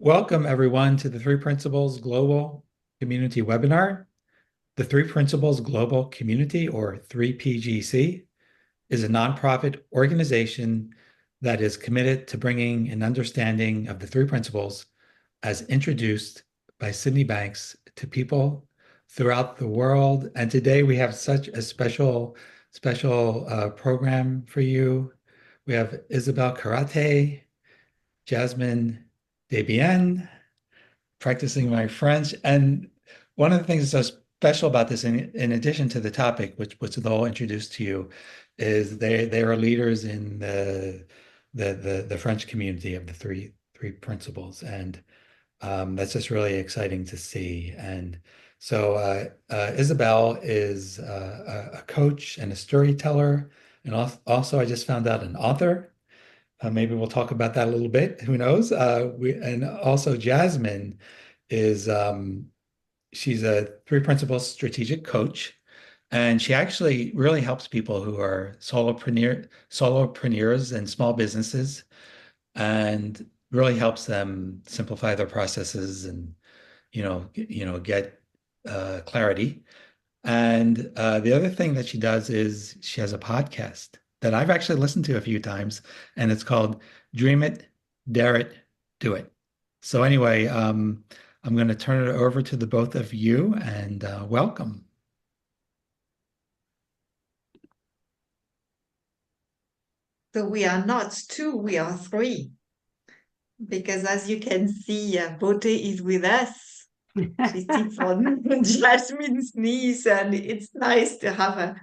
Welcome, everyone, to the Three Principles Global Community webinar. The Three Principles Global Community, or 3PGC, is a nonprofit organization that is committed to bringing an understanding of the three principles as introduced by Sydney Banks to people throughout the world. And today we have such a special program for you. We have Isabelle Caratti, Jasmyne, DesBien, practicing my French. And one of the things that's so special about this, in addition to the topic, which they'll introduce to you, is they are leaders in the French community of the three principles, and that's just really exciting to see. And so Isabelle is a coach and a storyteller, and also I just found out an author. Maybe we'll talk about that a little bit. Who knows? And also Jasmyne is she's a three principles strategic coach, and she actually really helps people who are solopreneurs and small businesses, and really helps them simplify their processes and get clarity. And the other thing that she does is she has a podcast that I've actually listened to a few times, and it's called Dream It, Dare It, Do It. So anyway, I'm going to turn it over to the both of you and welcome. So we are not two, we are three. Because as you can see, Bote is with us. She sits on Jasmine's knees, and it's nice to have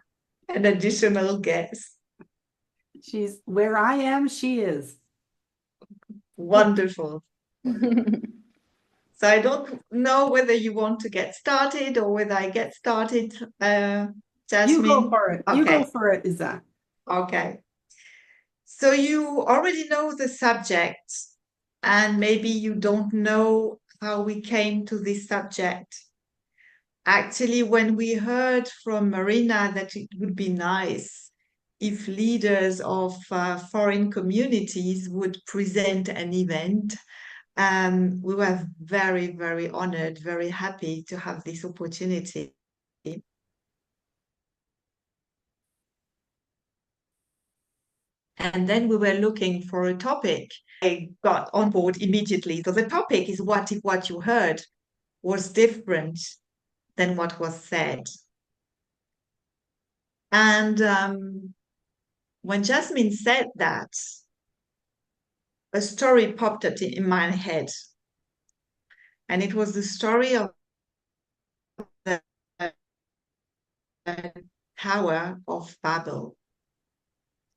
an additional guest. She's where I am, she is. Wonderful. So I don't know whether you want to get started or whether I get started, Jasmyne. You go for it. Okay. You go for it, Isa. Okay. So you already know the subject, and maybe you don't know how we came to this subject. Actually, when we heard from Marina that it would be nice if leaders of foreign communities would present an event, we were very, very honored, very happy to have this opportunity. And then we were looking for a topic. I got on board immediately. So the topic is what if what you heard was different than what was said. And when Jasmyne said that, a story popped up in my head. And it was the story of the Tower of Babel.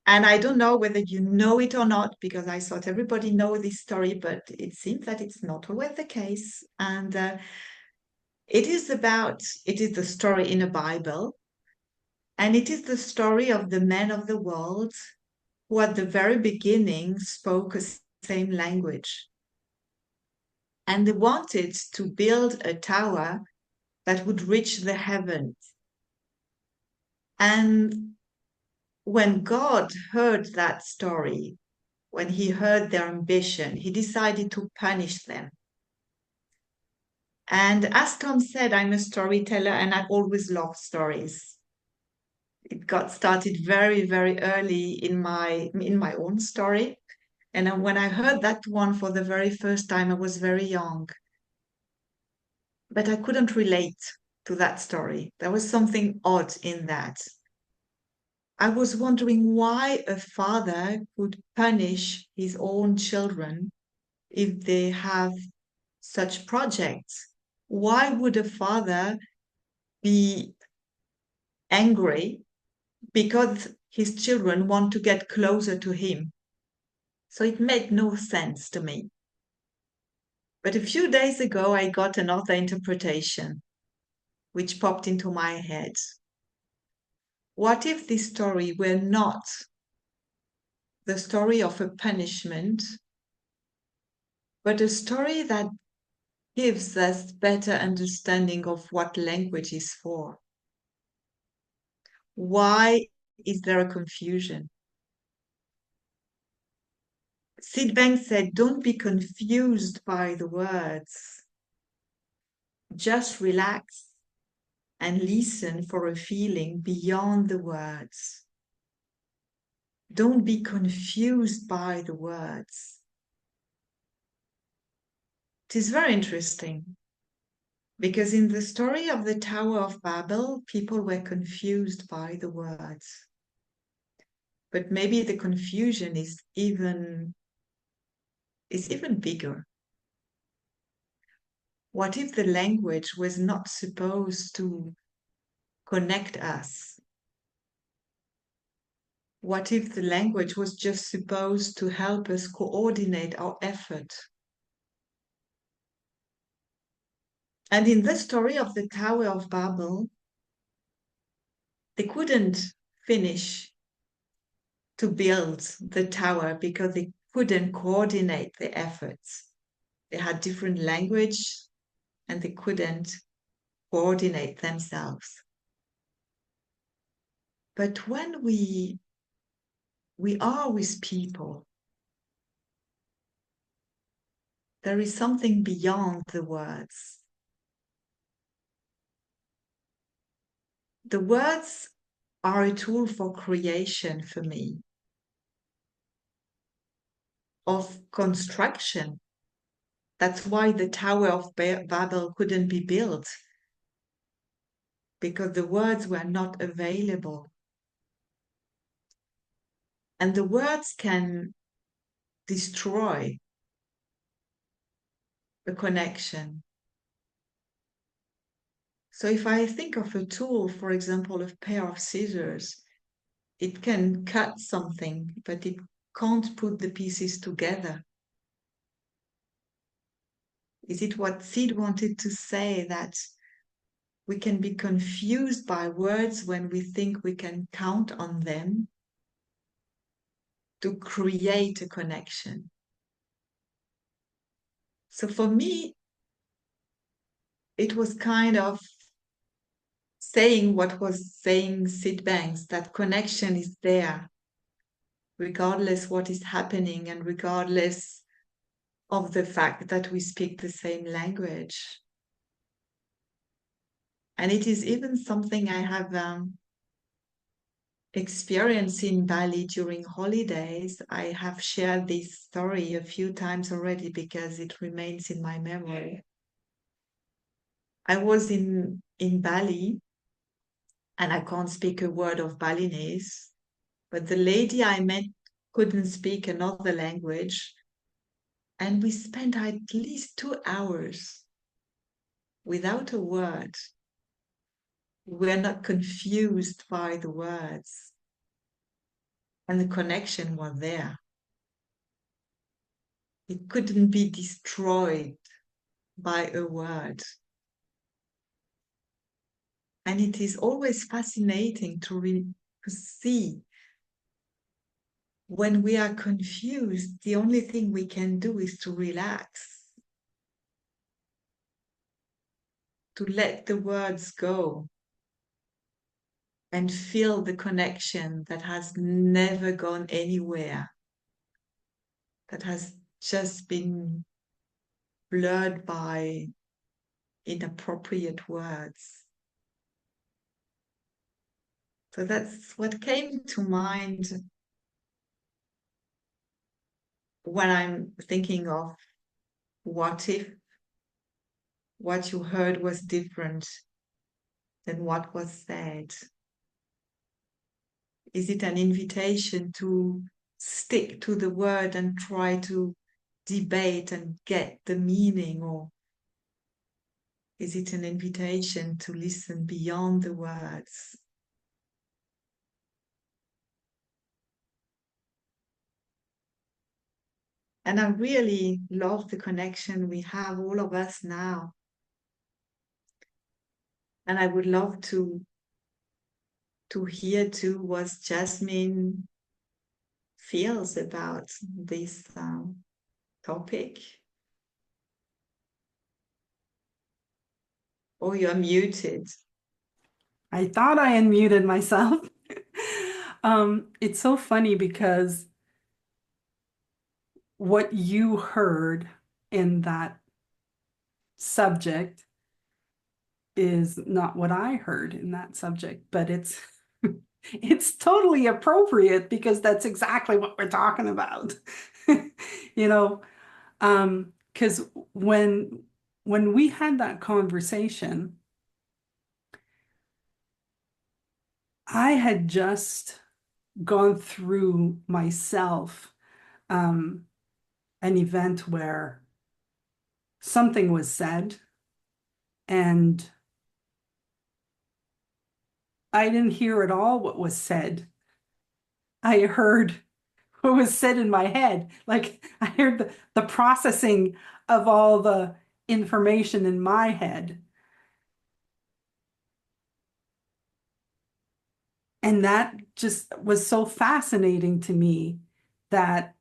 And I don't know whether you know it or not, because I thought everybody knows this story, but it seems that it's not always the case. And it is the story in the Bible, and it is the story of the men of the world who at the very beginning spoke the same language. And they wanted to build a tower that would reach the heavens. And when God heard that story, when he heard their ambition, he decided to punish them. And as Tom said, I'm a storyteller and I've always loved stories. It got started very, very early in my own story. And when I heard that one for the very first time, I was very young. But I couldn't relate to that story. There was something odd in that. I was wondering why a father could punish his own children if they have such projects. Why would a father be angry because his children want to get closer to him? So it made no sense to me. But a few days ago, I got another interpretation which popped into my head. What if this story were not the story of a punishment, but a story that gives us better understanding of what language is for? Why is there a confusion? DesBien said, don't be confused by the words. Just relax and listen for a feeling beyond the words. Don't be confused by the words. It is very interesting because in the story of the Tower of Babel, people were confused by the words. But maybe the confusion is even bigger. What if the language was not supposed to connect us? What if the language was just supposed to help us coordinate our effort? And in the story of the Tower of Babel, they couldn't finish to build the tower because they couldn't coordinate the efforts. They had different language and they couldn't coordinate themselves. But when we are with people, there is something beyond the words. The words are a tool for creation for me, of construction. That's why the Tower of Babel couldn't be built, because the words were not available. And the words can destroy the connection. So if I think of a tool, for example, a pair of scissors, it can cut something, but it can't put the pieces together. Is it what Sid wanted to say, that we can be confused by words when we think we can count on them to create a connection? So for me, it was kind of saying what was saying Sid Banks, that connection is there, regardless what is happening and regardless of the fact that we speak the same language. And it is even something I have experienced in Bali during holidays. I have shared this story a few times already because it remains in my memory. I was in Bali and I can't speak a word of Balinese, but the lady I met couldn't speak another language. And we spent at least 2 hours without a word. We're not confused by the words. And the connection was there. It couldn't be destroyed by a word. And it is always fascinating to see when we are confused, the only thing we can do is to relax, to let the words go and feel the connection that has never gone anywhere, that has just been blurred by inappropriate words. So that's what came to mind when I'm thinking of what if what you heard was different than what was said. Is it an invitation to stick to the word and try to debate and get the meaning, or is it an invitation to listen beyond the words? And I really love the connection we have, all of us now. And I would love to hear too what Jasmyne feels about this topic. Oh, you're muted. I thought I unmuted myself. It's so funny because what you heard in that subject is not what I heard in that subject, but it's it's totally appropriate because that's exactly what we're talking about. You know, because when we had that conversation, I had just gone through myself an event where something was said and I didn't hear at all what was said. I heard what was said in my head. Like I heard the processing of all the information in my head. And that just was so fascinating to me that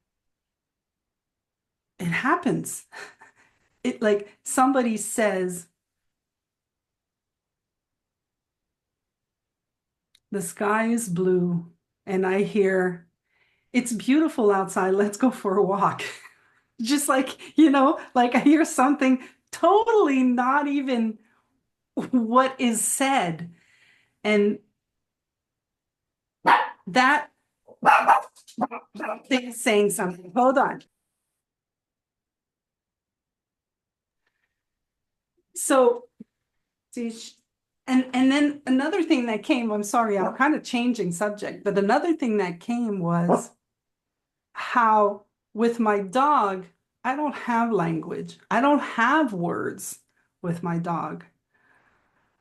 it happens. It like somebody says, the sky is blue, and I hear, it's beautiful outside, let's go for a walk. Just like, like I hear something totally not even what is said. And that thing is saying something. Hold on. So, see, and then another thing that came, I'm sorry, I'm kind of changing subject, but another thing that came was how with my dog, I don't have language. I don't have words with my dog.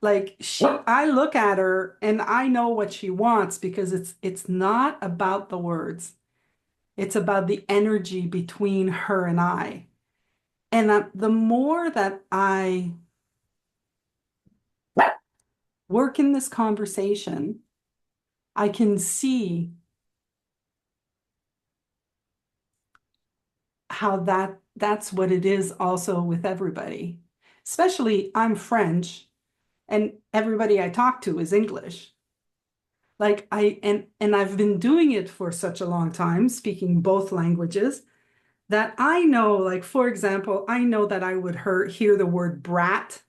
Like I look at her and I know what she wants because it's not about the words. It's about the energy between her and I. And the more that I work in this conversation, I can see how that's what it is also with everybody. Especially I'm French and everybody I talk to is English. Like and I've been doing it for such a long time, speaking both languages, that I know, like for example, I know that I would hear the word brat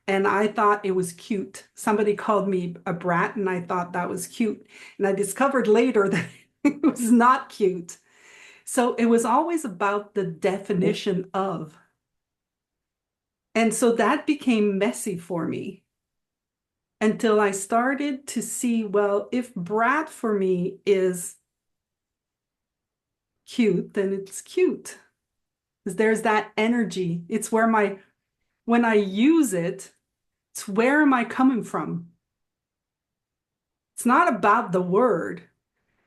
and I thought it was cute. Somebody called me a brat and I thought that was cute. And I discovered later that it was not cute. So it was always about the definition of. And so that became messy for me until I started to see, well, if brat for me is cute, then it's cute. Because there's that energy. It's where when I use it, it's where am I coming from? It's not about the word.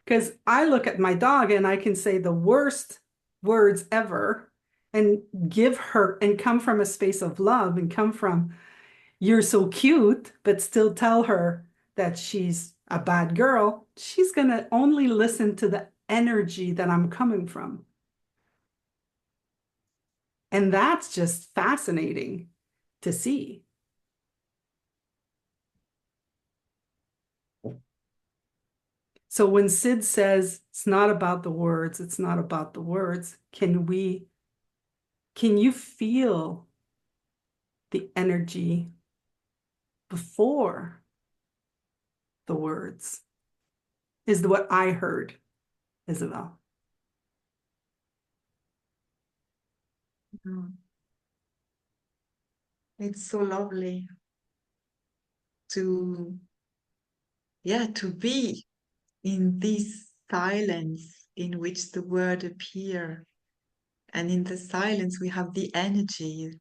Because I look at my dog and I can say the worst words ever and give her and come from a space of love and come from, you're so cute, but still tell her that she's a bad girl. She's going to only listen to the energy that I'm coming from. And that's just fascinating to see. So when Sid says it's not about the words, it's not about the words, can you feel the energy before the words? Is what I heard, Isabelle. It's so lovely to be in this silence in which the word appear. And in the silence, we have the energy.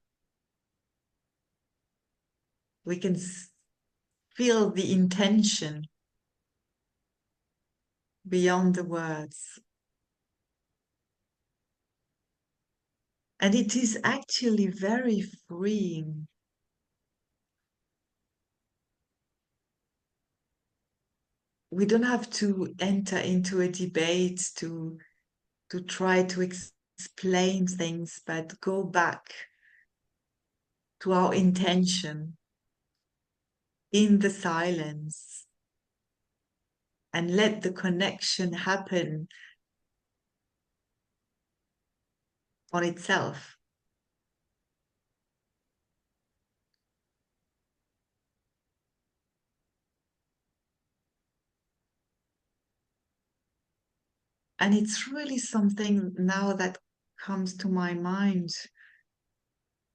We can feel the intention beyond the words. And it is actually very freeing. We don't have to enter into a debate to try to explain things, but go back to our intention in the silence and let the connection happen on itself. And it's really something now that comes to my mind.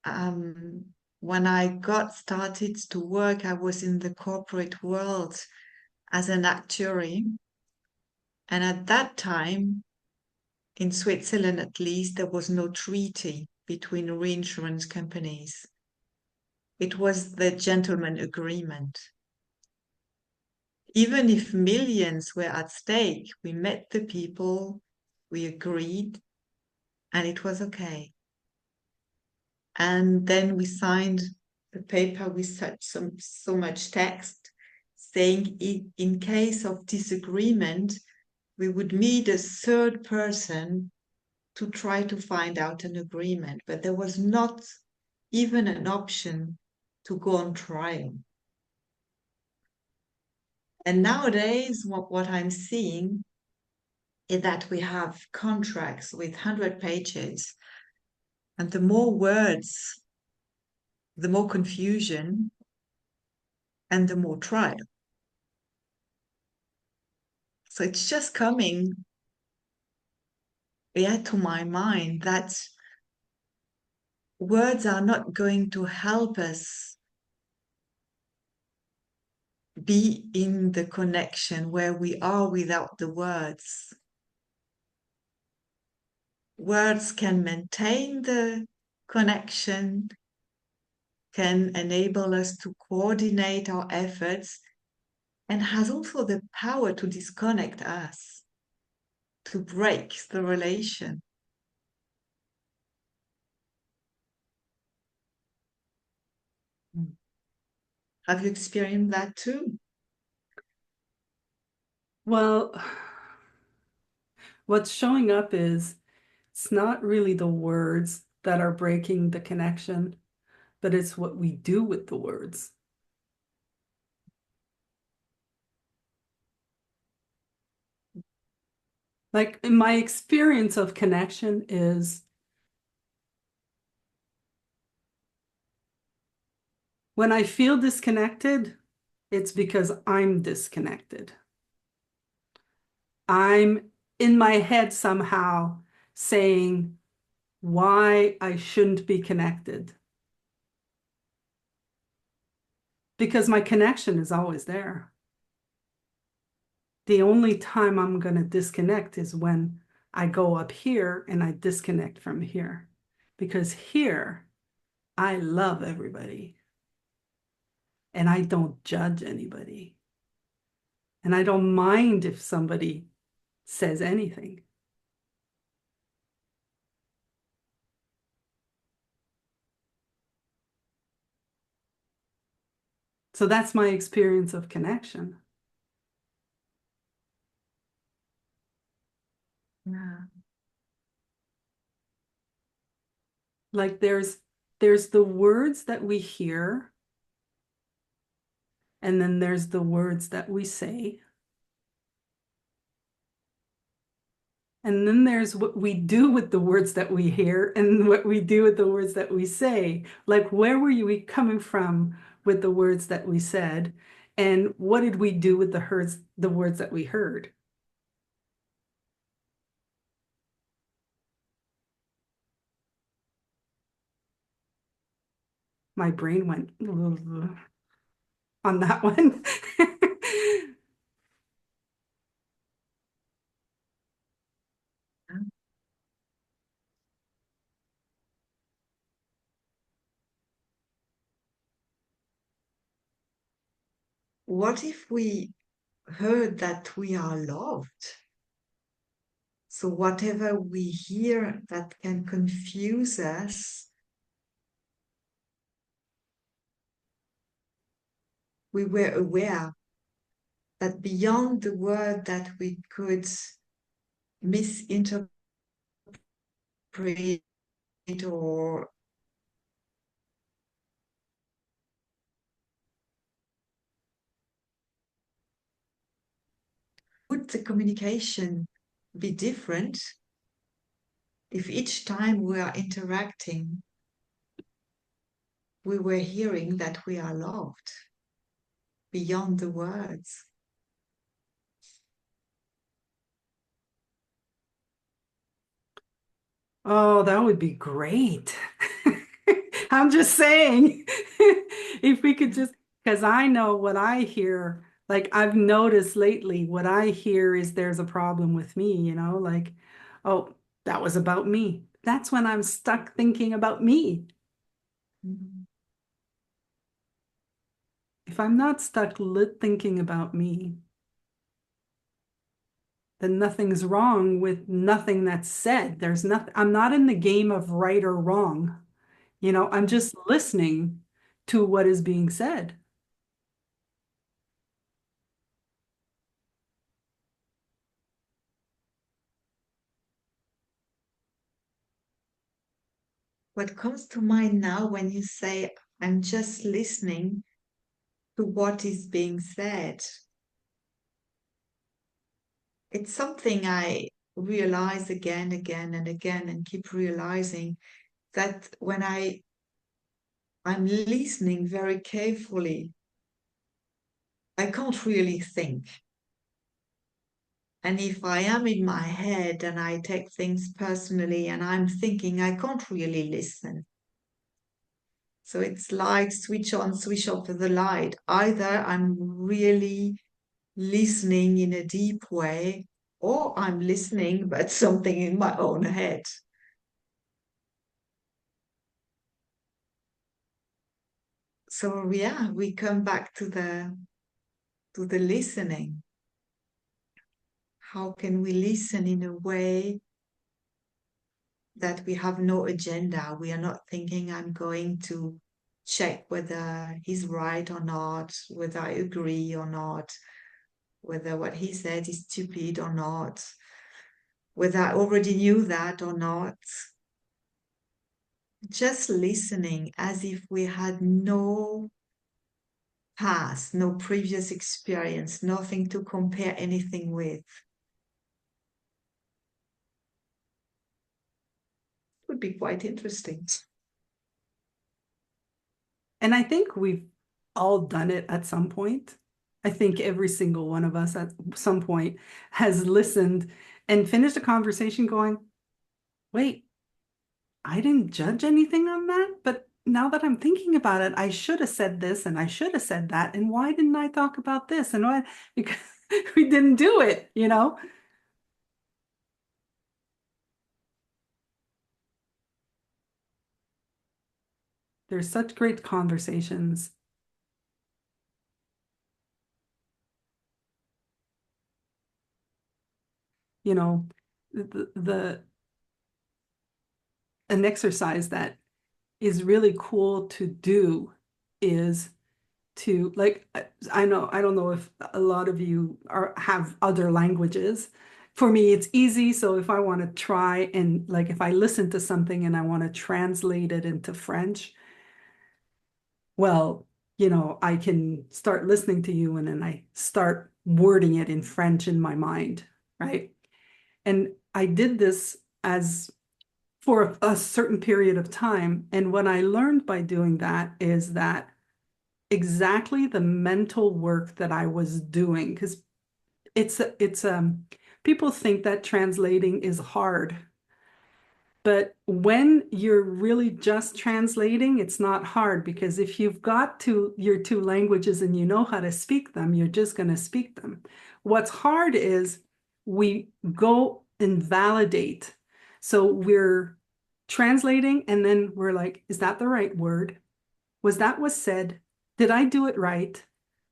When I got started to work, I was in the corporate world as an actuary. And at that time, in Switzerland at least, there was no treaty between reinsurance companies. It was the gentleman agreement. Even if millions were at stake, we met the people, we agreed, and it was okay. And then we signed the paper with so much text saying in case of disagreement, we would meet a third person to try to find out an agreement. But there was not even an option to go on trial. And nowadays, what I'm seeing is that we have contracts with 100 pages, and the more words, the more confusion, and the more trial. So it's just coming, to my mind that words are not going to help us be in the connection where we are without the words. Words can maintain the connection, can enable us to coordinate our efforts, and has also the power to disconnect us, to break the relation. Have you experienced that too? Well, what's showing up is it's not really the words that are breaking the connection, but it's what we do with the words. Like in my experience of connection is when I feel disconnected, it's because I'm disconnected. I'm in my head somehow saying why I shouldn't be connected. Because my connection is always there. The only time I'm going to disconnect is when I go up here and I disconnect from here. Because here, I love everybody. And I don't judge anybody. And I don't mind if somebody says anything. So that's my experience of connection. Yeah. Like there's the words that we hear, and then there's the words that we say. And then there's what we do with the words that we hear and what we do with the words that we say. Like, where were we coming from with the words that we said? And what did we do with the words that we heard? My brain went on that one. What if we heard that we are loved? So whatever we hear that can confuse us, we were aware that beyond the word that we could misinterpret or would the communication be different if each time we are interacting, we were hearing that we are loved beyond the words. Oh, that would be great. I'm just saying, if we could just, because I know what I hear, like I've noticed lately, what I hear is there's a problem with me, like, oh, that was about me. That's when I'm stuck thinking about me. Mhm. If I'm not stuck lit thinking about me, then nothing's wrong with nothing that's said. There's nothing, I'm not in the game of right or wrong. I'm just listening to what is being said. What comes to mind now when you say, I'm just listening to what is being said, it's something I realize again and again, and keep realizing that when I'm listening very carefully, I can't really think. And if I am in my head and I take things personally and I'm thinking, I can't really listen. So it's like switch on, switch off the light. Either I'm really listening in a deep way, or I'm listening, but something in my own head. So yeah, we come back to the listening. How can we listen in a way that we have no agenda? We are not thinking I'm going to check whether he's right or not, whether I agree or not, whether what he said is stupid or not, whether I already knew that or not. Just listening as if we had no past, no previous experience, nothing to compare anything with. Would be quite interesting. And I think we've all done it at some point. I think every single one of us at some point has listened and finished a conversation going, wait, I didn't judge anything on that, but now that I'm thinking about it, I should have said this and I should have said that. And why didn't I talk about this? And why? Because we didn't do it. There's such great conversations. You know, the an exercise that is really cool to do is to like I don't know if a lot of you have other languages. For me, it's easy. So if I want to try and like if I listen to something and I want to translate it into French, well, I can start listening to you and then I start wording it in French in my mind, right? And I did this as for a certain period of time. And what I learned by doing that is that exactly the mental work that I was doing, because it's people think that translating is hard. But when you're really just translating, it's not hard because if you've got your two languages and you know how to speak them, you're just going to speak them. What's hard is we go and validate. So we're translating and then we're like, is that the right word? Was that was said? Did I do it right?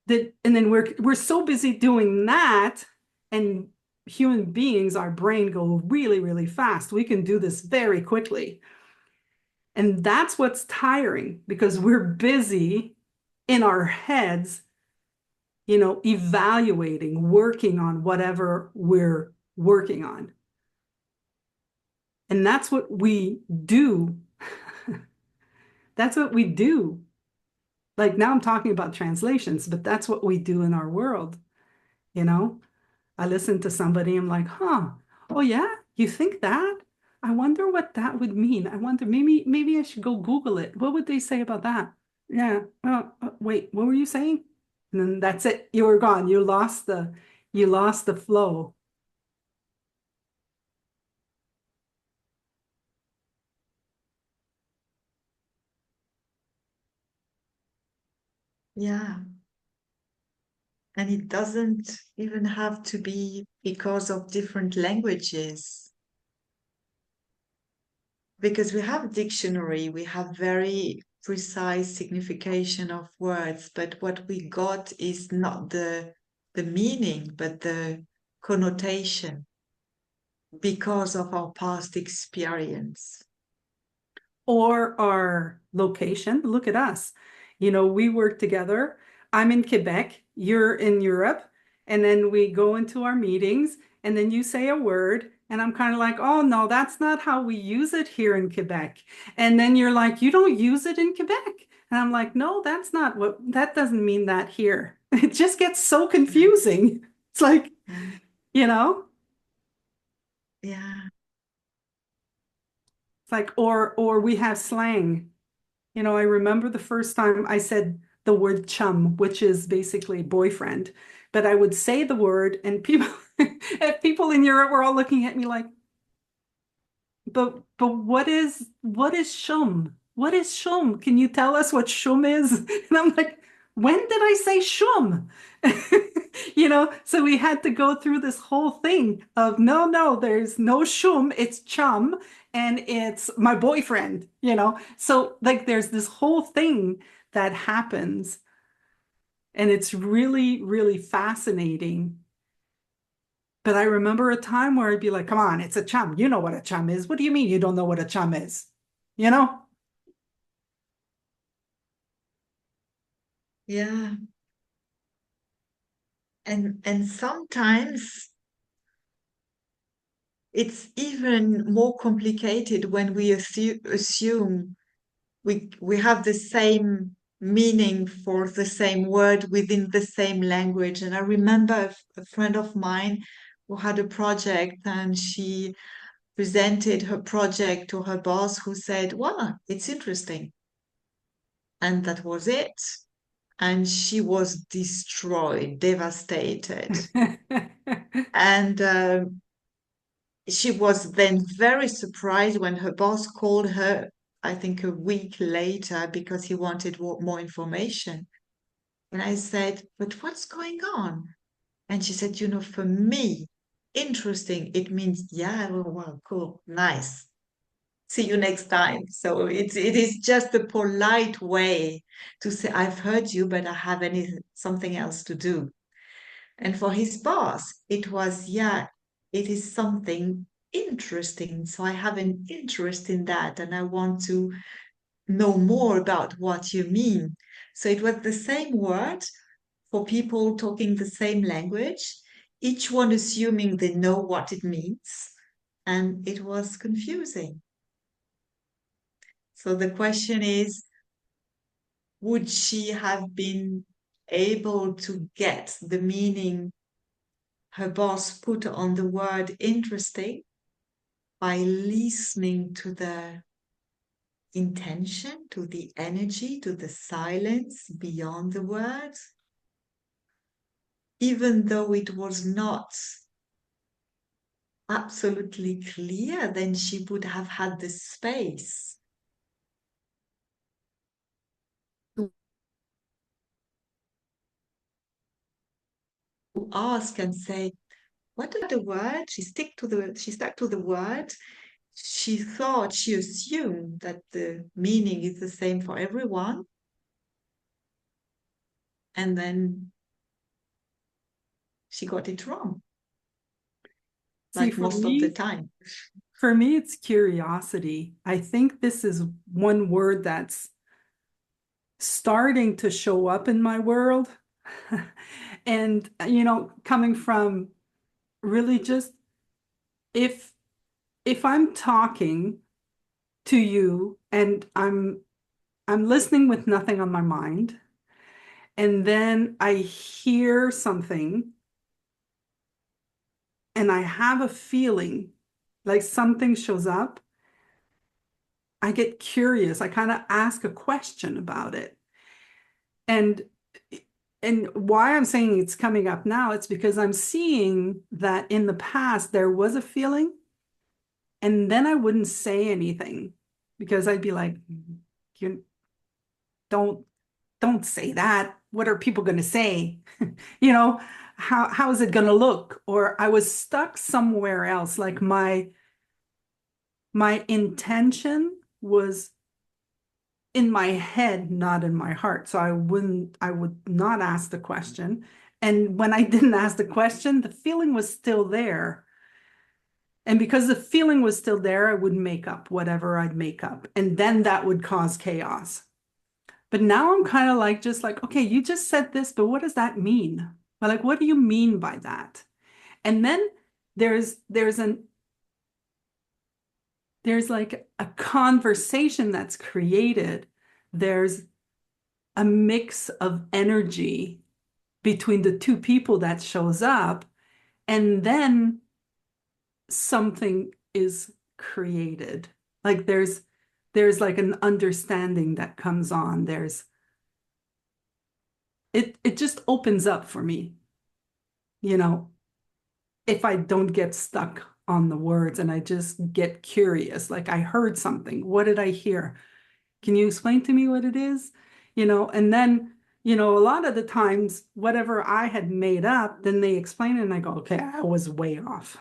And then we're so busy doing that, and human beings, our brain go really, really fast. We can do this very quickly. And that's what's tiring because we're busy in our heads, evaluating, working on whatever we're working on. And that's what we do. That's what we do. Like now I'm talking about translations, but that's what we do in our world, you know? I listen to somebody, I'm like, huh, oh yeah, you think that? I wonder what that would mean. I wonder, maybe I should go Google it. What would they say about that? Yeah. Wait, what were you saying? And then that's it. You were gone. You lost the flow. Yeah. And it doesn't even have to be because of different languages. Because we have dictionary, we have very precise signification of words, but what we got is not the meaning, but the connotation because of our past experience. Or our location. Look at us. We work together. I'm in Quebec, you're in Europe, and then we go into our meetings, and then you say a word, and I'm kind of like, oh no, that's not how we use it here in Quebec. And then you're like, you don't use it in Quebec. And I'm like, no, that doesn't mean that here. It just gets so confusing. It's like, Yeah. you know, Yeah. it's like, or we have slang. I remember the first time I said the word chum, which is basically boyfriend, but I would say the word and people and people in Europe were all looking at me like, but what is shum? What is shum? Can you tell us what shum is? And I'm like, when did I say shum? So we had to go through this whole thing of no, there's no shum, it's chum, and it's my boyfriend. So like there's this whole thing that happens, and it's really, really fascinating. But I remember a time where I'd be like, come on, it's a chum. You know what a chum is. What do you mean you don't know what a chum is? You know? Yeah. And sometimes it's even more complicated when we assume we have the same meaning for the same word within the same language. And I remember a friend of mine who had a project, and she presented her project to her boss, who said, wow, it's interesting. And that was it. And she was destroyed, devastated. And she was then very surprised when her boss called her, I think a week later, because he wanted more information. And I said, but what's going on? And she said, for me, interesting, it means, yeah, well, wow, cool, nice. See you next time. So it is just a polite way to say, I've heard you, but I have something else to do. And for his boss, it was, yeah, it is something interesting. So I have an interest in that, and I want to know more about what you mean. So it was the same word for people talking the same language, each one assuming they know what it means. And it was confusing. So the question is, would she have been able to get the meaning her boss put on the word interesting by listening to the intention, to the energy, to the silence beyond the words, even though it was not absolutely clear, then she would have had the space to ask and say, what are the words? She stuck to the word. She assumed that the meaning is the same for everyone. And then she got it wrong, See, like most of the time. for me, it's curiosity. I think this is one word that's starting to show up in my world. And, coming from really just if I'm talking to you and I'm listening with nothing on my mind, and then I hear something and I have a feeling like something shows up, I get curious. I kind of ask a question about it. And and why I'm saying it's coming up now, it's because I'm seeing that in the past there was a feeling, and then I wouldn't say anything because I'd be like, you don't don't say that. What are people going to say? You know, how is it going to look? Or I was stuck somewhere else. Like my intention was in my head, not in my heart. So I would not ask the question. And when I didn't ask the question, the feeling was still there. And because the feeling was still there, I would make up whatever I'd make up. And then that would cause chaos. But now I'm kind of like, just like, okay, you just said this, but what does that mean? But like, what do you mean by that? And then there's an there's like a conversation that's created. There's a mix of energy between the two people that shows up, and then something is created. Like there's like an understanding that comes on. It just opens up for me, you know, if I don't get stuck on the words and I just get curious, like I heard something. What did I hear? Can you explain to me what it is? You know, and then, you know, a lot of the times, whatever I had made up, then they explain it and I go, okay, I was way off.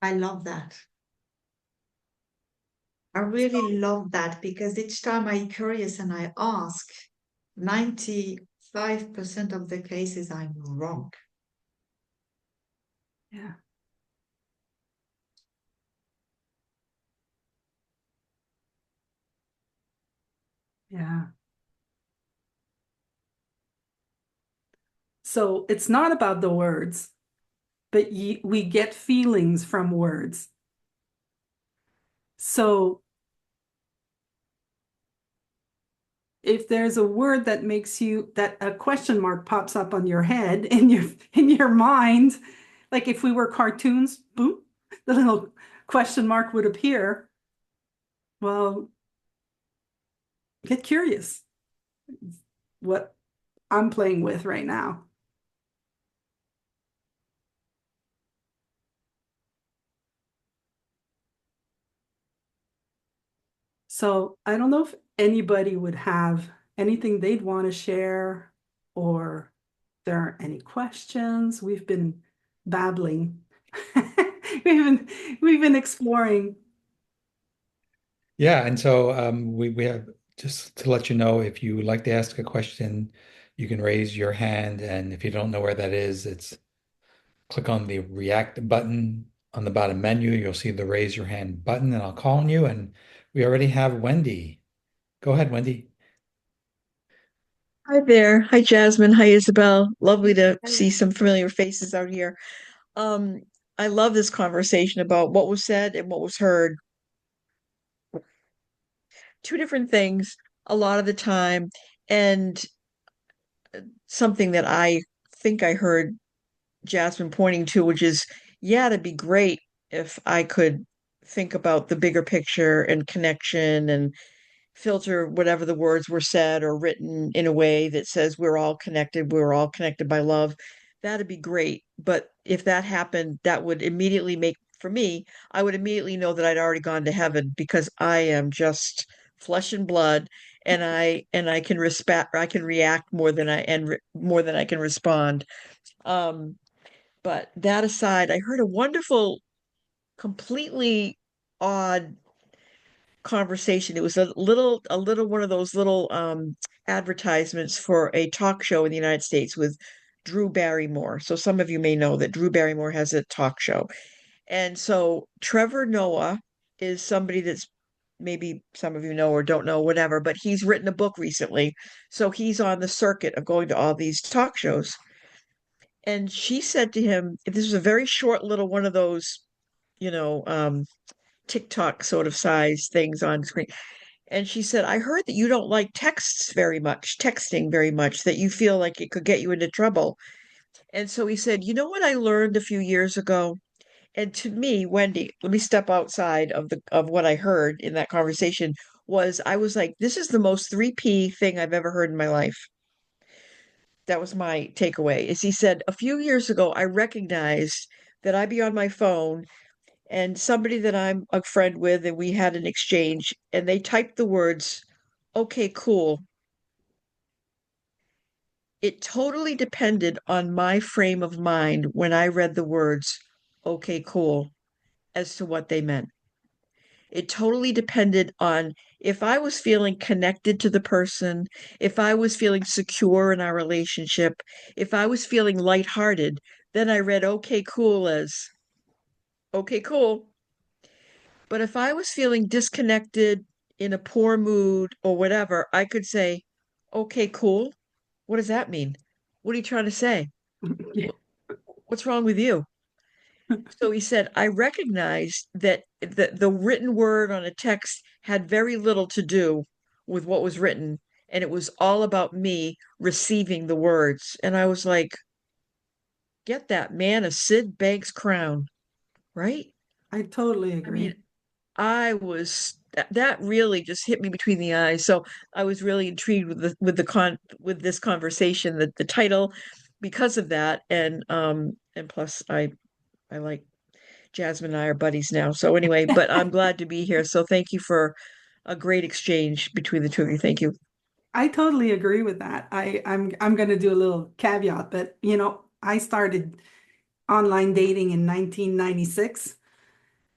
I love that. I really love that because each time I'm curious and I ask, 95% of the cases I'm wrong. Yeah. Yeah. So it's not about the words, but we get feelings from words. So if there's a word that makes you that a question mark pops up on your head in your mind, like if we were cartoons, boom, the little question mark would appear. Well, get curious what I'm playing with right now. So I don't know if anybody would have anything they'd want to share, or if there are any questions. We've been babbling. We've been exploring. Yeah, and so we have, just to let you know, if you would like to ask a question, you can raise your hand, and if you don't know where that is, it's click on the react button on the bottom menu. You'll see the raise your hand button, and I'll call on you. And we already have Wendy. Go ahead, Wendy. Hi there. Hi, Jasmine. Hi, Isabel. Lovely to see Hello. some familiar faces out here. Um, I love this conversation about what was said and what was heard. Two different things a lot of the time, and something that I think I heard Jasmine pointing to, which is, yeah, it'd be great if I could think about the bigger picture and connection and filter whatever the words were said or written in a way that says we're all connected by love. That'd be great. But if that happened, that would immediately make, for me, I would immediately know that I'd already gone to heaven because I am just flesh and blood, and I can respect, I can react more than more than I can respond. Um, but that aside, I heard a wonderful, completely odd conversation. It was a little one of those little advertisements for a talk show in the United States with Drew Barrymore. So some of you may know that Drew Barrymore has a talk show. And so Trevor Noah is somebody that's, maybe some of you know or don't know, whatever, but he's written a book recently. So he's on the circuit of going to all these talk shows. And she said to him, if this was a very short little one of those, you know, TikTok sort of size things on screen. And she said, I heard that you don't like texting very much, that you feel like it could get you into trouble. And so he said, you know what I learned a few years ago? And to me, Wendy, let me step outside of what I heard in that conversation was I was like, this is the most 3P thing I've ever heard in my life. That was my takeaway. Is he said, a few years ago, I recognized that I'd be on my phone and somebody that I'm a friend with, and we had an exchange, and they typed the words, okay, cool. It totally depended on my frame of mind when I read the words, okay, cool, as to what they meant. It totally depended on if I was feeling connected to the person, if I was feeling secure in our relationship, if I was feeling lighthearted, then I read okay, cool as okay, cool. But if I was feeling disconnected, in a poor mood, or whatever, I could say, okay, cool. What does that mean? What are you trying to say? Yeah. What's wrong with you? So he said, I recognized that the written word on a text had very little to do with what was written, and it was all about me receiving the words. And I was like, get that man a Sid Banks crown, right? I totally I mean, agree. that really just hit me between the eyes. So I was really intrigued with this conversation, the title, because of that, and plus I like Jasmine and I are buddies now. So anyway, but I'm glad to be here. So thank you for a great exchange between the two of you. Thank you. I totally agree with that. I'm going to do a little caveat that, I started online dating in 1996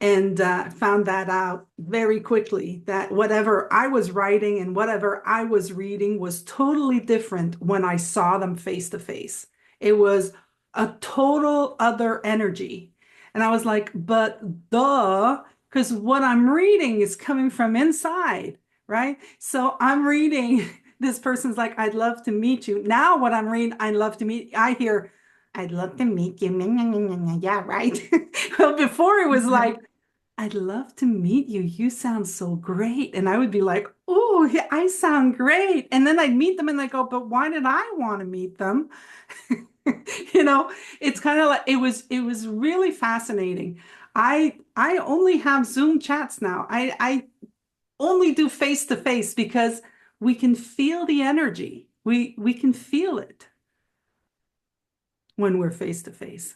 and found that out very quickly that whatever I was writing and whatever I was reading was totally different when I saw them face to face. It was a total other energy. And I was like, but duh, because what I'm reading is coming from inside, right? So I'm reading, this person's like, I'd love to meet you. Now, what I'm reading, I'd love to meet, I hear, I'd love to meet you. Yeah, right. Well, before it was like, I'd love to meet you. You sound so great. And I would be like, oh, I sound great. And then I'd meet them and they go, but why did I want to meet them? You know, it's kind of like it was really fascinating. I only have Zoom chats now. I only do face to face because we can feel the energy. We can feel it when we're face to face.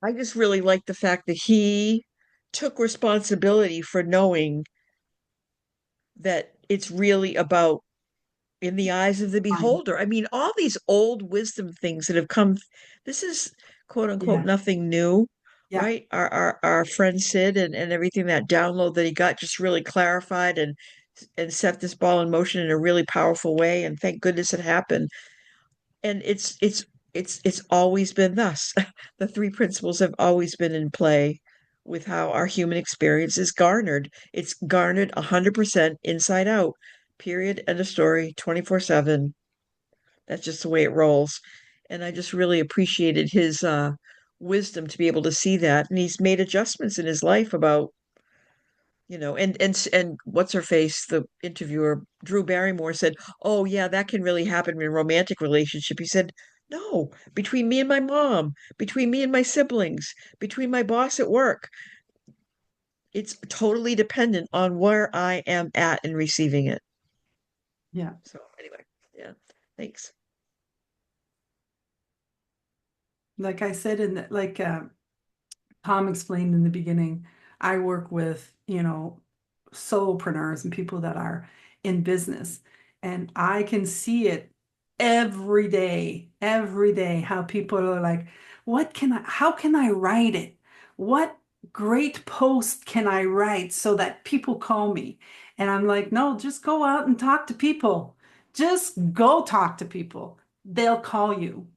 I just really like the fact that he took responsibility for knowing that it's really about in the eyes of the Fine. beholder. I mean, all these old wisdom things that have come, this is quote unquote Yeah. nothing new, Yeah. right? Our friend Sid and everything, that download that he got just really clarified and set this ball in motion in a really powerful way. And thank goodness it happened. And it's always been thus. The three principles have always been in play with how our human experience is garnered. It's garnered 100% inside out. Period. End of story. 24/7. That's just the way it rolls. And I just really appreciated his wisdom to be able to see that. And he's made adjustments in his life about, and what's her face, the interviewer, Drew Barrymore said, "Oh yeah, that can really happen in a romantic relationship." He said, "No, between me and my mom, between me and my siblings, between my boss at work, it's totally dependent on where I am at in receiving it." Yeah. So anyway, yeah, thanks. Like I said, like Tom explained in the beginning, I work with, solopreneurs and people that are in business. And I can see it every day, how people are like, how can I write it? What great post can I write so that people call me? And I'm like, no, just go out and talk to people. Just go talk to people. They'll call you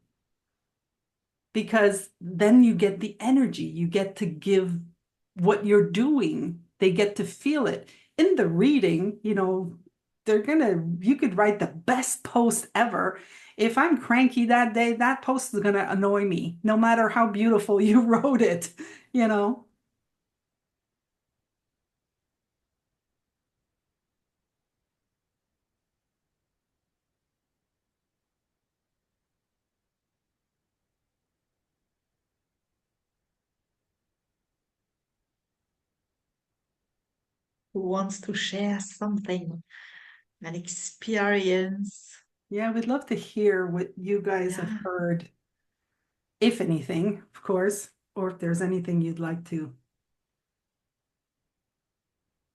because then you get the energy, you get to give what you're doing, they get to feel it. In the reading, you could write the best post ever. If I'm cranky that day, that post is gonna annoy me, no matter how beautiful you wrote it, you know? who wants to share something, an experience? Yeah, we'd love to hear what you guys have Yeah. heard, if anything, of course, or if there's anything you'd like to.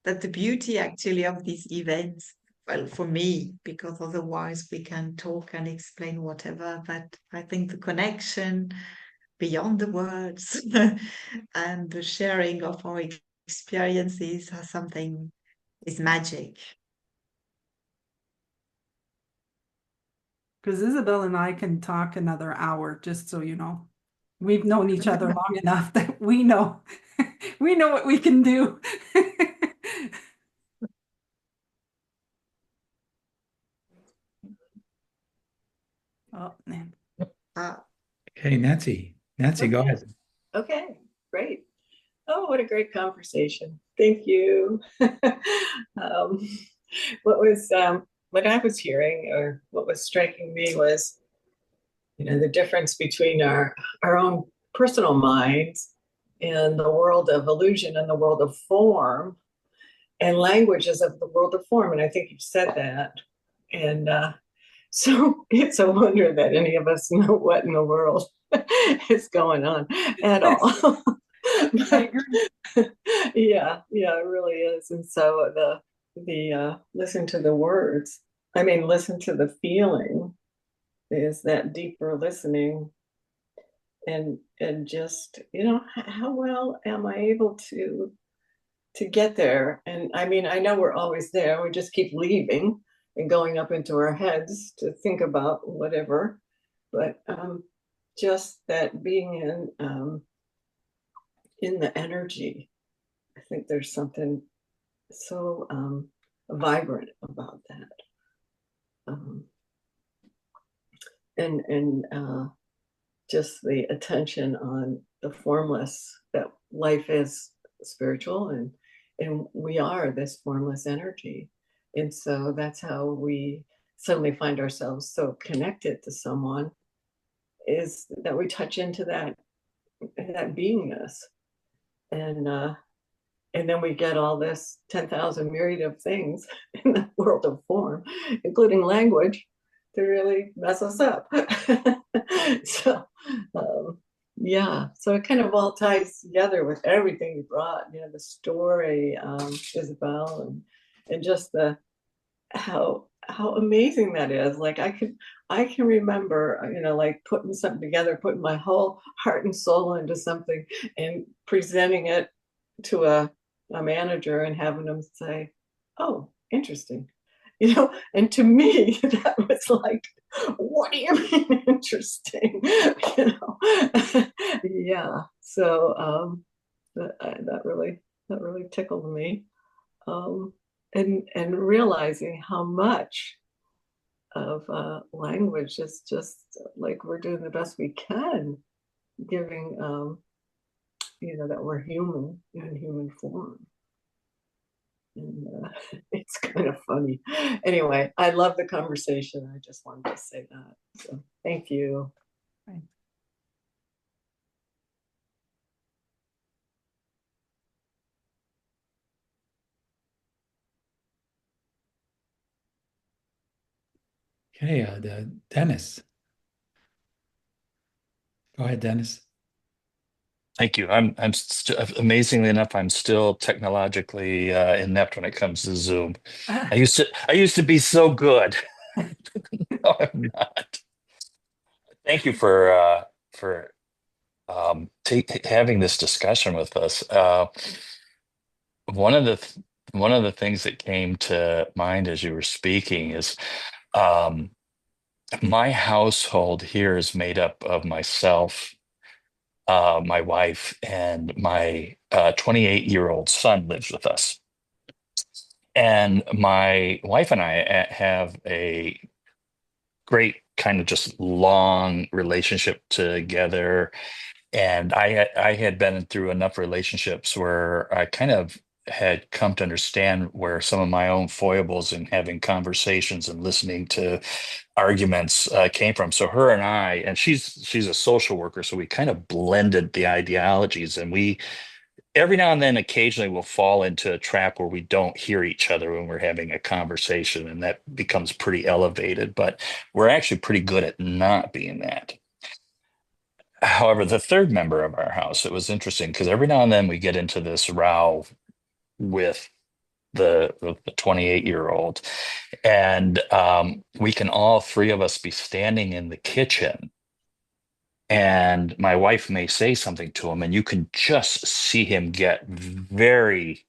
That's the beauty actually of these events. Well, for me, because otherwise we can talk and explain whatever, but I think the connection beyond the words and the sharing of our experiences has something is magic. Because Isabelle and I can talk another hour, just so you know. We've known each other long enough that we know we know what we can do. Oh man. Ah, Okay, Nancy. Nancy, go Okay. ahead. Okay, great. Oh, what a great conversation. Thank you. Um, what I was hearing, or what was striking me, was, the difference between our own personal minds and the world of illusion and the world of form, and languages of the world of form. And I think you said that. And so it's a wonder that any of us know what in the world is going on at all. I agree. Yeah, it really is. And so the listen to the words. I mean, listen to the feeling is that deeper listening, and just, how well am I able to get there? And I mean, I know we're always there. We just keep leaving and going up into our heads to think about whatever. But just that being in the energy, I think there's something so vibrant about that. And just the attention on the formless, that life is spiritual, and we are this formless energy. And so that's how we suddenly find ourselves so connected to someone, is that we touch into that beingness. And then we get all this 10,000 myriad of things in the world of form, including language, to really mess us up. So, yeah, so it kind of all ties together with everything you brought, the story, Isabelle, and just how amazing that is. Like I can remember, like putting something together, putting my whole heart and soul into something and presenting it to a manager and having them say, "Oh, interesting," And to me, that was like, "What do you mean interesting?" Yeah. So that really tickled me, and realizing how much of language is just like we're doing the best we can, giving that we're human in human form. And it's kind of funny. Anyway, I love the conversation. I just wanted to say that. So thank you. Right. Okay, Dennis. Go ahead, Dennis. Thank you. Amazingly enough, I'm still technologically inept when it comes to Zoom. I used to be so good. No, I'm not. Thank you for having this discussion with us. One of the things that came to mind as you were speaking is um, my household here is made up of myself, my wife, and my 28-year-old son lives with us. And my wife and I have a great kind of just long relationship together. And I had been through enough relationships where I kind of had come to understand where some of my own foibles in having conversations and listening to arguments came from. So her and I, and she's a social worker, so we kind of blended the ideologies, and we every now and then, occasionally we'll fall into a trap where we don't hear each other when we're having a conversation, and that becomes pretty elevated, but we're actually pretty good at not being that. However, the third member of our house, it was interesting because every now and then we get into this row with the 28-year-old, and we can all three of us be standing in the kitchen, and my wife may say something to him, and you can just see him get very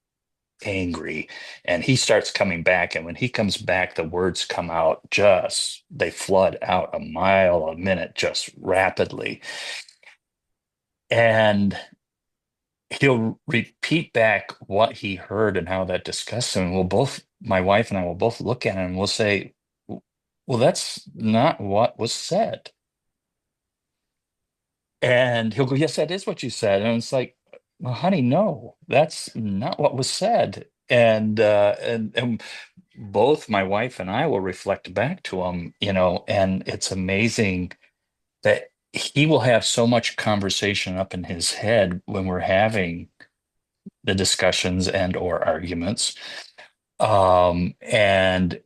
angry, and he starts coming back, and when he comes back, the words come out, just they flood out a mile a minute, just rapidly, and he'll repeat back what he heard and how that disgusts him. And my wife and I will both look at him and we'll say, well, that's not what was said. And he'll go, yes, that is what you said. And it's like, well, honey, no, that's not what was said. And both my wife and I will reflect back to him, and it's amazing that he will have so much conversation up in his head when we're having the discussions and or arguments. And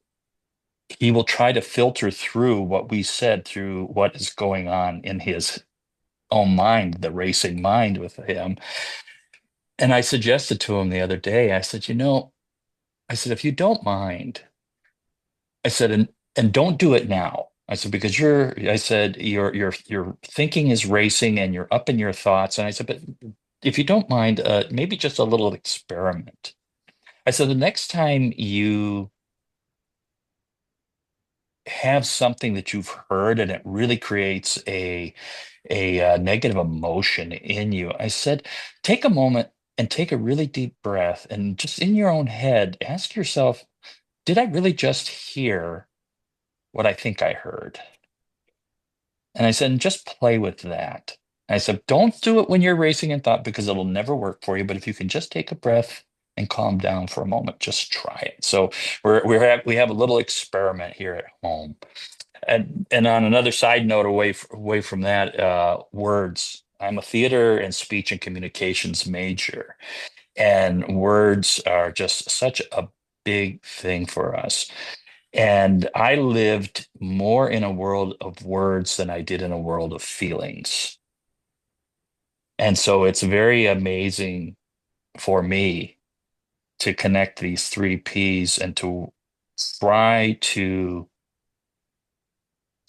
he will try to filter through what we said through what is going on in his own mind, the racing mind with him. And I suggested to him the other day, I said, if you don't mind, I said, and don't do it now. I said, because your thinking is racing and you're up in your thoughts. And I said, but if you don't mind, maybe just a little experiment. I said, the next time you have something that you've heard and it really creates a negative emotion in you, I said, take a moment and take a really deep breath and just in your own head, ask yourself, did I really just hear what I think I heard? And I said, just play with that. I said, don't do it when you're racing in thought because it'll never work for you. But if you can just take a breath and calm down for a moment, just try it. So we have a little experiment here at home. And on another side note, away from that, words. I'm a theater and speech and communications major, and words are just such a big thing for us. And I lived more in a world of words than I did in a world of feelings. And so it's very amazing for me to connect these three P's and to try to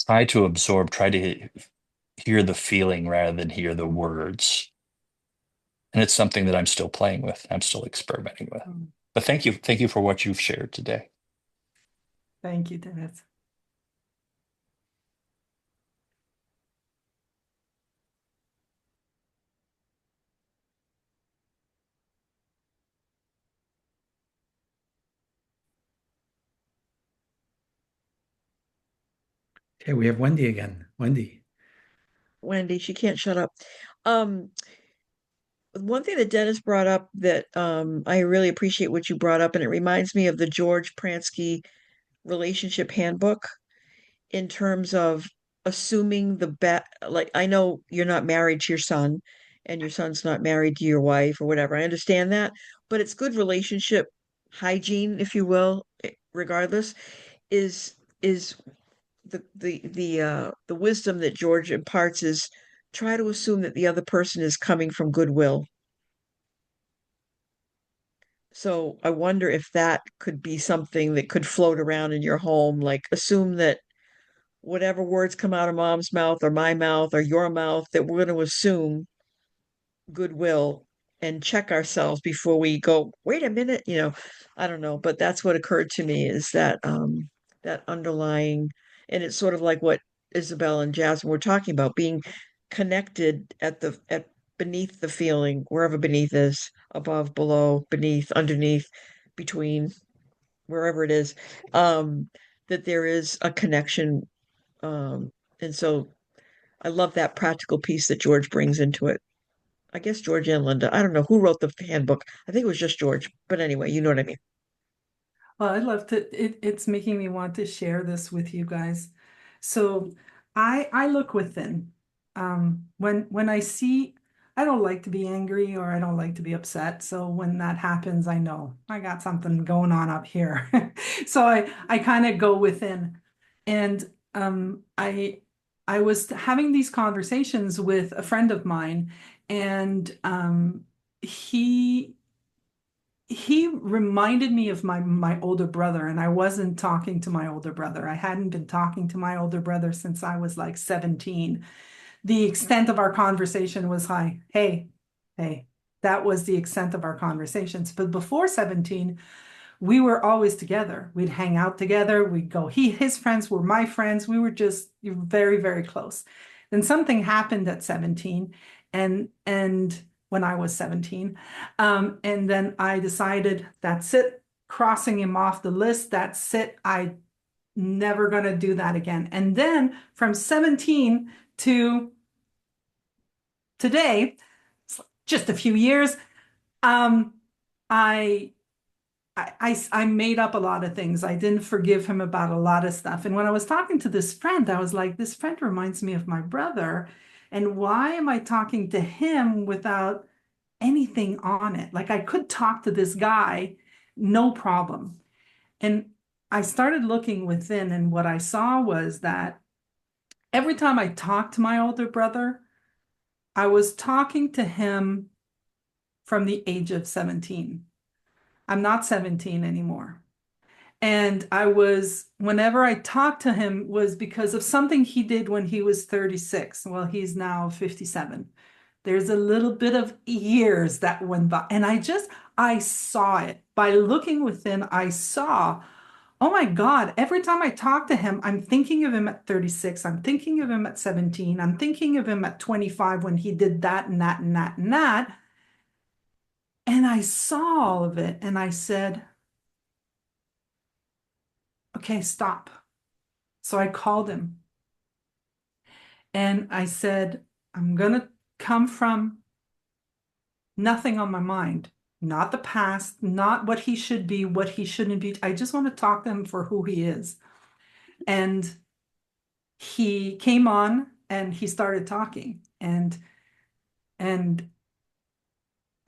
absorb, try to hear the feeling rather than hear the words. And it's something that I'm still playing with. I'm still experimenting with. But thank you for what you've shared today. Thank you, Dennis. Okay, we have Wendy again. Wendy. She can't shut up. One thing that Dennis brought up that I really appreciate what you brought up, and it reminds me of the George Pransky relationship handbook in terms of assuming the best. Like, I know you're not married to your son, and your son's not married to your wife or whatever. I understand that, but it's good relationship hygiene, if you will, regardless, is the wisdom that George imparts is try to assume that the other person is coming from goodwill. So I wonder if that could be something that could float around in your home, like assume that whatever words come out of mom's mouth or my mouth or your mouth, that we're going to assume goodwill and check ourselves before we go, wait a minute, I don't know, but that's what occurred to me is that underlying, and it's sort of like what Isabelle and Jasmine were talking about, being connected at beneath the feeling, wherever beneath is, above, below, beneath, underneath, between, wherever it is, that there is a connection. And so I love that practical piece that George brings into it. I guess George and Linda. I don't know who wrote the handbook. I think it was just George. But anyway, you know what I mean. Well, I'd love to, it's making me want to share this with you guys. So I look within. When I see I don't like to be angry or I don't like to be upset. So when that happens, I know I got something going on up here. So I kind of go within. And I was having these conversations with a friend of mine, and he he reminded me of my older brother, and I wasn't talking to my older brother. I hadn't been talking to my older brother since I was like 17. The extent of our conversation was like, hey, hey, that was the extent of our conversations. But before 17, we were always together. We'd hang out together. We'd go, his friends were my friends. We were just very, very close. Then something happened at 17, and when I was 17. And then I decided, that's it, crossing him off the list. That's it. I never going to do that again. And then from 17 to today, just a few years, I made up a lot of things. I didn't forgive him about a lot of stuff. And when I was talking to this friend, I was like, this friend reminds me of my brother. And why am I talking to him without anything on it? Like I could talk to this guy, no problem. And I started looking within, and what I saw was that every time I talked to my older brother, I was talking to him from the age of 17. I'm not 17 anymore. And whenever I talked to him was because of something he did when he was 36. Well, he's now 57. There's a little bit of years that went by. And I saw it. By looking within, I saw, oh my God, every time I talk to him, I'm thinking of him at 36. I'm thinking of him at 17. I'm thinking of him at 25 when he did that and that and that and that. And I saw all of it and I said, okay, stop. So I called him and I said, I'm going to come from nothing on my mind, not the past, not what he should be, what he shouldn't be. I just want to talk to him for who he is. And he came on and he started talking, and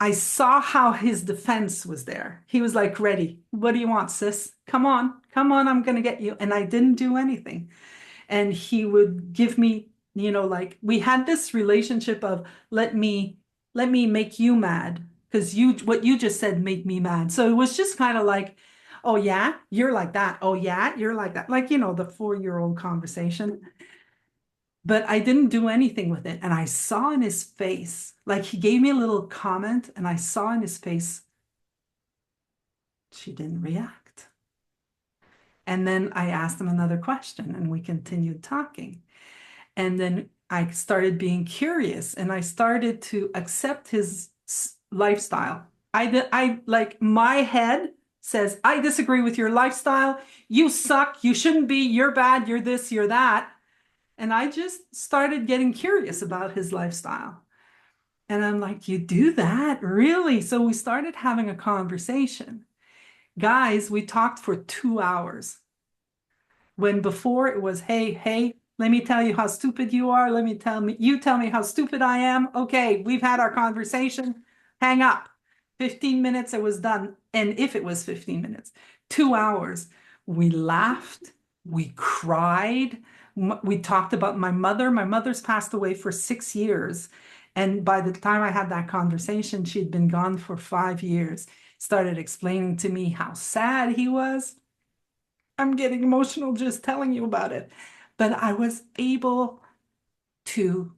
I saw how his defense was there. He was like, ready. What do you want, sis? Come on, I'm going to get you. And I didn't do anything. And he would give me, like we had this relationship of let me make you mad because what you just said made me mad. So it was just kind of like, oh yeah, you're like that. Oh yeah, you're like that. Like, the 4-year-old conversation. But I didn't do anything with it. And I saw in his face, like he gave me a little comment and I saw in his face, she didn't react. And then I asked him another question and we continued talking. And then I started being curious and I started to accept his lifestyle. I like my head says, I disagree with your lifestyle. You suck. You shouldn't be. You're bad. You're this, you're that. And I just started getting curious about his lifestyle. And I'm like, you do that? Really? So we started having a conversation. Guys, we talked for 2 hours. When before it was, hey, let me tell you how stupid you are. You tell me how stupid I am. Okay, we've had our conversation. Hang up. 15 minutes, it was done. And if it was 15 minutes, 2 hours, we laughed, we cried. We talked about my mother. My mother's passed away for 6 years. And by the time I had that conversation, she'd been gone for 5 years. Started explaining to me how sad he was. I'm getting emotional just telling you about it. But I was able to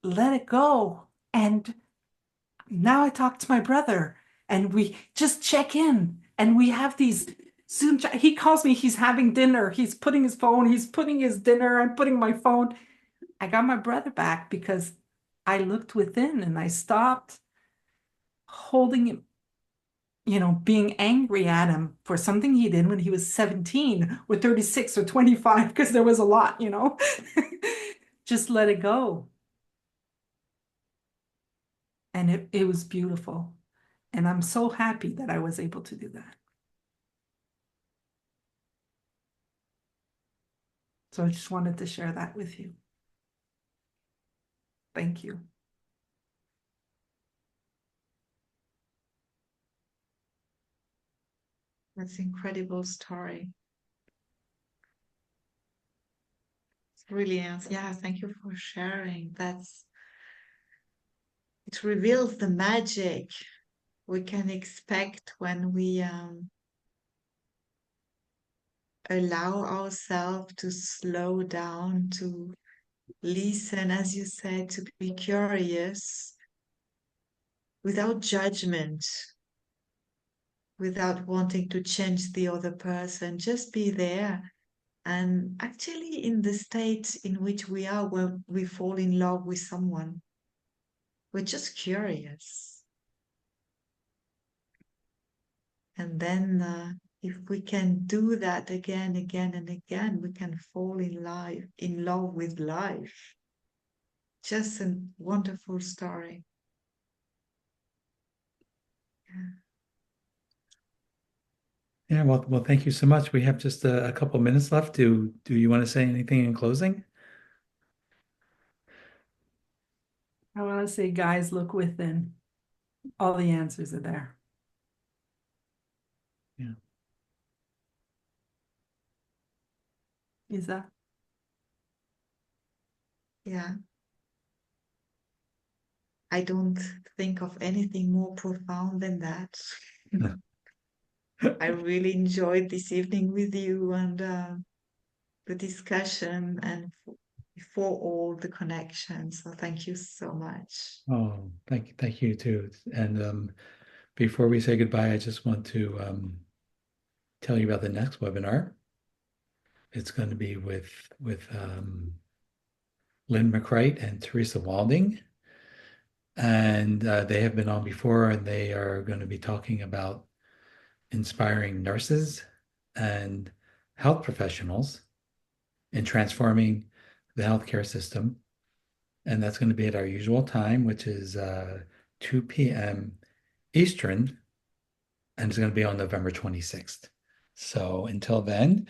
let it go. And now I talk to my brother and we just check in and we have these Zoom. He calls me, he's having dinner. He's putting his phone, he's putting his dinner. I'm putting my phone. I got my brother back because I looked within and I stopped holding him, being angry at him for something he did when he was 17 or 36 or 25, because there was a lot, just let it go. And it was beautiful. And I'm so happy that I was able to do that. So I just wanted to share that with you. Thank you. That's an incredible story. It's brilliant. Yeah, thank you for sharing. It reveals the magic we can expect when we allow ourselves to slow down, to listen, as you said, to be curious without judgment, without wanting to change the other person, just be there. And actually, in the state in which we are, when we fall in love with someone, we're just curious. And then, if we can do that again, again, and again, we can fall in love with life. Just a wonderful story. Yeah, well, thank you so much. We have just a couple minutes left. Do you want to say anything in closing? I want to say, guys, look within. All the answers are there. Yeah. Isa? Yeah. I don't think of anything more profound than that. I really enjoyed this evening with you and the discussion and for all the connections. So thank you so much. Oh, thank you too. And before we say goodbye, I just want to tell you about the next webinar. It's going to be with Lynn McCright and Teresa Walding. And they have been on before, and they are going to be talking about inspiring nurses and health professionals in transforming the healthcare system. And that's going to be at our usual time, which is 2 p.m. Eastern, and it's going to be on November 26th. So until then,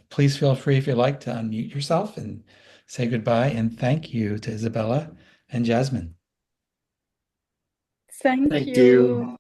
please feel free, if you like, to unmute yourself and say goodbye. And thank you to Isabella and Jasmine. Thank you.